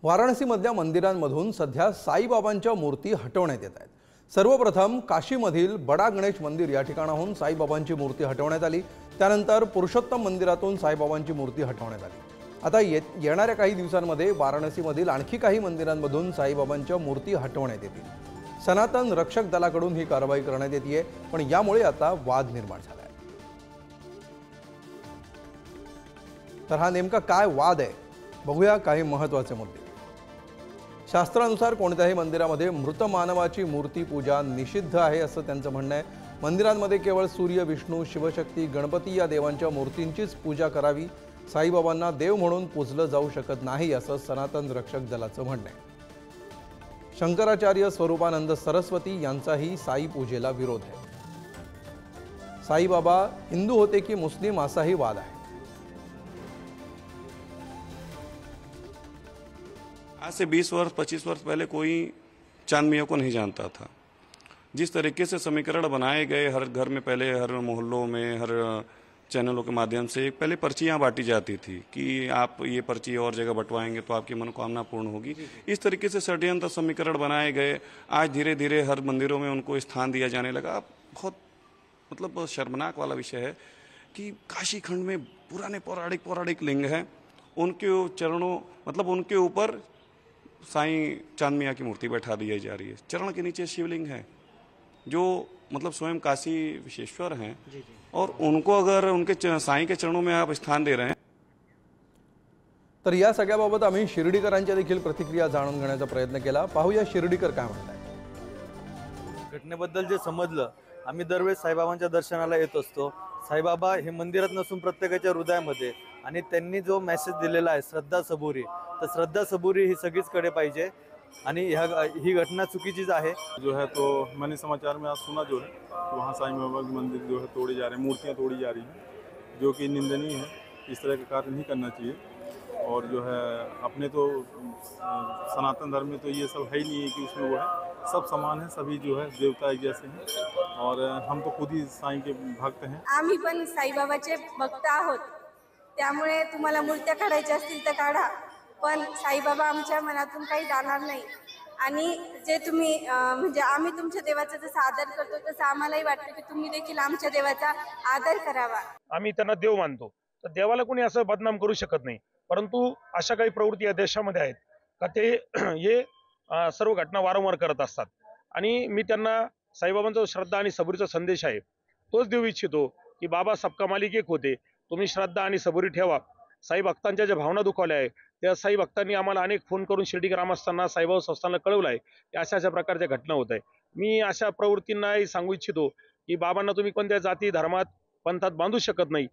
वाराणसीमधल्या मंदिरांमधून सध्या साईबाबांच्या मूर्ती हटवण्यात येत आहेत। सर्वप्रथम काशीमधील बडा गणेश मंदिर या ठिकाणाहून साईबाबांची मूर्ती हटवण्यात आली। त्यानंतर पुरुषोत्तम मंदिरातून साईबाबांची मूर्ती हटवण्यात आली। आता येणाऱ्या काही दिवसांमध्ये वाराणसीमधील आणखी काही मंदिरांमधून साईबाबांच्या मूर्ती हटवण्यात येतील। सनातन रक्षक दलाकडून ही कारवाई करण्यात येते, पण यामुळे आता वाद निर्माण झाला आहे। तर हा नेमका काय वाद आहे, बघूया काही महत्त्वाचे मुद्दे। शास्त्रानुसार कोणत्याही मंदिरामध्ये मृत मानवाची मूर्ती पूजा निषिद्ध आहे असं त्यांचं म्हणणं आहे। मंदिरांमध्ये केवळ सूर्य, विष्णू, शिवशक्ती, गणपती या देवांच्या मूर्तींचीच पूजा करावी। साईबाबांना देव म्हणून पूजलं जाऊ शकत नाही असं सनातन रक्षक दलाचं म्हणणं आहे। शंकराचार्य स्वरूपानंद सरस्वती यांचाही साई पूजेला विरोध आहे। साईबाबा हिंदू होते की मुस्लिम असाही वाद आहे। आज से 20 वर्ष 25 वर्ष पहले कोई चांद मियाँ को नहीं जानता था। जिस तरीके से समीकरण बनाए गए, हर घर में पहले, हर मोहल्लों में, हर चैनलों के माध्यम से पहले पर्चियाँ बांटी जाती थी कि आप ये पर्ची और जगह बंटवाएंगे तो आपकी मनोकामना पूर्ण होगी। इस तरीके से षड्यंत्र समीकरण बनाए गए। आज धीरे धीरे हर मंदिरों में उनको स्थान दिया जाने लगा। बहुत मतलब शर्मनाक वाला विषय है कि काशी खंड में पुराने पौराणिक लिंग हैं, उनके चरणों मतलब उनके ऊपर साईं चांद मियाँ की मूर्ति बैठा दी जा रही है। चरण के नीचे शिवलिंग है जो मतलब स्वयं काशी विश्वेश्वर हैं, और उनको अगर उनके साईं के चरणों में आप स्थान दे रहे हैं। तर या सगळ्याबाबत आम्ही शिर्डीकरांच्या देखील प्रतिक्रिया जाणून घेण्याचा प्रयत्न केला। पाहूया शिर्डीकर काय म्हणतात। घटनेबद्दल जे समजलं, आम्ही दरवेळेस साईबाबांच्या दर्शनाला येत असतो। साईबाबा हे मंदिरात नसून प्रत्येकाच्या हृदयामध्ये, आणि त्यांनी जो मेसेज दिलेला आहे श्रद्धा सबुरी, तर श्रद्धा सबुरी ही सगळीच कडे पाहिजे, आणि ही घटना चुकीचीच आहे। जो है तो मैंने समाचार में आज सुना जो है तो वहाँ साईं बाबा के मंदिर जो है तोड़े जा रहे हैं, मूर्तियाँ तोड़ी जा रही हैं, जो कि निंदनीय है। इस तरह का कार्य नहीं करना चाहिए। और जो है अपने तो सनातन धर्म में तो ये सब है ही नहीं है कि उसमें वो है सब समान है, सभी जो है देवता एक जैसे हैं, और हम तो खुद ही साईं के भक्त हैं। आम्ही पण साईबाबाचे भक्त आहोत, त्यामुळे तुम्हाला मूर्त्या काढायच्या असतील तर काढा, पण साईबाबा आमच्या मनातून काही जाणार नाही। आणि जे तुम्ही म्हणजे आम्ही तुमच्या देवाचा जसा आदर करतो तसं आम्हालाही वाटतं की तुम्ही देखील आमच्या देवाचा आदर करावा। आम्ही त्यांना देव मानतो, तर देवाला कोणी असं बदनाम करू शकत नाही। परंतु अशा काही प्रवृत्ती या देशामध्ये आहेत का ते हे सर्व घटना वारंवार करत असतात, आणि मी त्यांना साईबाबांचा श्रद्धा आणि सबुरीचा संदेश आहे तोच देऊ इच्छितो की बाबा सबका मालिक एक होते, तुम्ही श्रद्धा आणि सबुरी ठेवा। साई भक्तांच्या ज्या भावना दुखावल्या आहे त्या साई भक्तांनी आम्हाला अनेक फोन करून शिर्डी ग्रामस्थांना, साईबाबा संस्थांना कळवलं आहे की अशा प्रकारच्या घटना होत आहे। मी अशा प्रवृत्तींनाही सांगू इच्छितो की बाबांना तुम्ही कोणत्या जाती, धर्मात, पंथात बांधू शकत नाही।